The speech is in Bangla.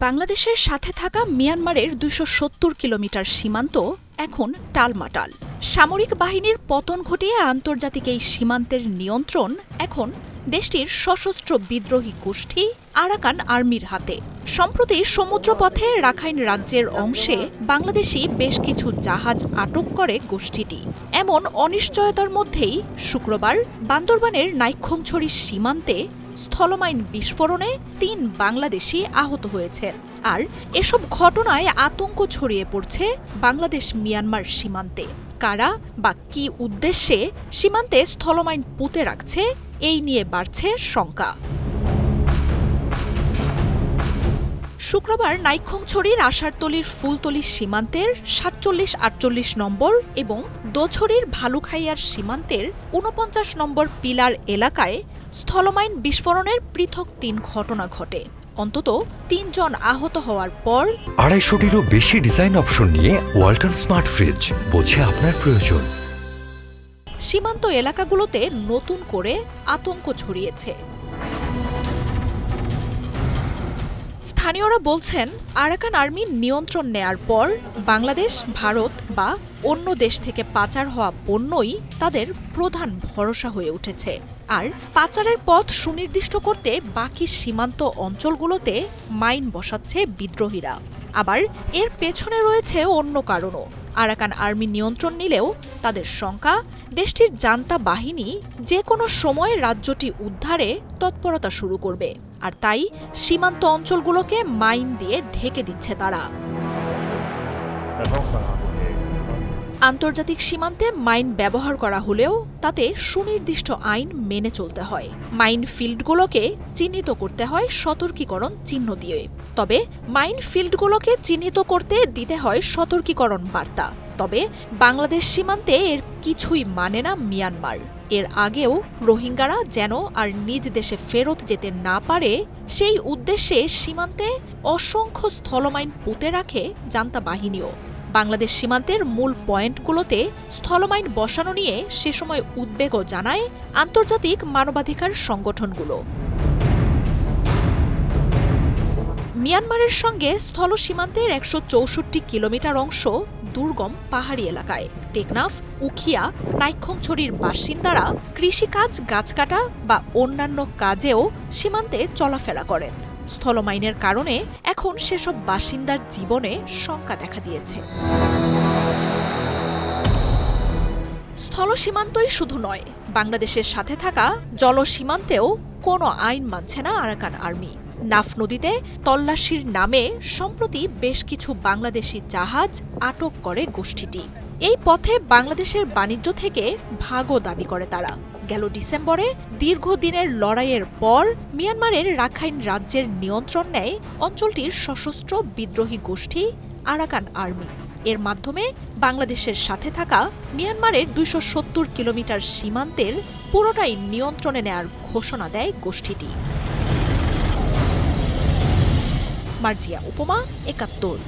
বাংলাদেশের সাথে থাকা মিয়ানমারের ২৭০ কিলোমিটার সীমান্ত এখন টালমাটাল। সামরিক বাহিনীর পতন ঘটিয়ে আন্তর্জাতিক এই সীমান্তের নিয়ন্ত্রণ এখন দেশটির সশস্ত্র বিদ্রোহী গোষ্ঠী আরাকান আর্মির হাতে। সম্প্রতি সমুদ্রপথে রাখাইন রাজ্যের অংশে বাংলাদেশি বেশ কিছু জাহাজ আটক করে গোষ্ঠীটি। এমন অনিশ্চয়তার মধ্যেই শুক্রবার বান্দরবানের নাইক্ষ্যংছড়ি সীমান্তে স্থলমাইন বিস্ফোরণে ৩ বাংলাদেশি আহত হয়েছেন। আর এসব ঘটনায় আতঙ্ক ছড়িয়ে পড়ছে বাংলাদেশ মিয়ানমার সীমান্তে। কারা বা কি উদ্দেশ্যে সীমান্তে স্থলমাইন পুঁতে রাখছে, এই নিয়ে বাড়ছে শঙ্কা। শুক্রবার নাইক্ষ্যংছড়ির আষাঢ়তলীর ফুলতলী সীমান্তের ৪৭-৪৮ নম্বর এবং দোছড়ির ভালুখাইয়ার সীমান্তের ৪৯ নম্বর পিলার এলাকায় স্থলমাইন বিস্ফোরণের পৃথক ৩ ঘটনা ঘটে। অন্তত ৩ জন আহত হওয়ার পর ২৫০টিরও বেশি ডিজাইন অপশন নিয়ে ওয়ালটন স্মার্ট ফ্রিজ, বোঝে আপনার প্রয়োজন। সীমান্ত এলাকাগুলোতে নতুন করে আতঙ্ক ছড়িয়েছে। স্থানীয়রা বলছেন, আরাকান আর্মি নিয়ন্ত্রণ নেয়ার পর বাংলাদেশ, ভারত বা অন্য দেশ থেকে পাচার হওয়া পণ্যই তাদের প্রধান ভরসা হয়ে উঠেছে। আর পাচারের পথ সুনির্দিষ্ট করতে বাকি সীমান্ত অঞ্চলগুলোতে মাইন বসাচ্ছে বিদ্রোহীরা। আবার এর পেছনে রয়েছে অন্য কারণও। আরাকান আর্মি নিয়ন্ত্রণ নিলেও তাদের শঙ্কা, দেশটির জান্তা বাহিনী যে কোনো সময় রাজ্যটি উদ্ধারে তৎপরতা শুরু করবে। আর তাই সীমান্ত অঞ্চলগুলোকে মাইন দিয়ে ঢেকে দিচ্ছে তারা। আন্তর্জাতিক সীমান্তে মাইন ব্যবহার করা হলেও তাতে সুনির্দিষ্ট আইন মেনে চলতে হয়। মাইন ফিল্ডগুলোকে চিহ্নিত করতে হয় সতর্কীকরণ চিহ্ন দিয়ে। তবে মাইন ফিল্ডগুলোকে চিহ্নিত করতে দিতে হয় সতর্কীকরণ বার্তা। তবে বাংলাদেশ সীমান্তে এর কিছুই মানে না মিয়ানমার। এর আগেও রোহিঙ্গারা যেন আর নিজ দেশে ফেরত যেতে না পারে, সেই উদ্দেশ্যে সীমান্তে অসংখ্য স্থলমাইন পুঁতে রাখে জান্তা বাহিনীও। বাংলাদেশ সীমান্তের মূল পয়েন্টগুলোতে স্থলমাইন বসানো নিয়ে সে সময় উদ্বেগও জানায় আন্তর্জাতিক মানবাধিকার সংগঠনগুলো। মিয়ানমারের সঙ্গে স্থল সীমান্তের ১৬৪ কিলোমিটার অংশ দুর্গম পাহাড়ি এলাকায়। টেকনাফ, উখিয়া, নাইক্ষ্যংছড়ির বাসিন্দারা কৃষিকাজ, গাছ কাটা বা অন্যান্য কাজেও সীমান্তে চলাফেরা করেন। স্থলমাইনের কারণে এখন সেসব বাসিন্দার জীবনে শঙ্কা দেখা দিয়েছে। স্থল সীমান্তই শুধু নয়, বাংলাদেশের সাথে থাকা জল সীমান্তেও কোনো আইন মানছে না আরাকান আর্মি। নাফ নদীতে তল্লাশির নামে সম্প্রতি বেশ কিছু বাংলাদেশি জাহাজ আটক করে গোষ্ঠীটি। এই পথে বাংলাদেশের বাণিজ্য থেকে ভাগও দাবি করে তারা। গেল ডিসেম্বরে দীর্ঘদিনের লড়াইয়ের পর মিয়ানমারের রাখাইন রাজ্যের নিয়ন্ত্রণ নেয় অঞ্চলটির সশস্ত্র বিদ্রোহী গোষ্ঠী আরাকান আর্মি। এর মাধ্যমে বাংলাদেশের সাথে থাকা মিয়ানমারের ২৭০ কিলোমিটার সীমান্তের পুরোটাই নিয়ন্ত্রণে নেয়ার ঘোষণা দেয় গোষ্ঠীটি। মার্জিয়া উপমা, ৭১।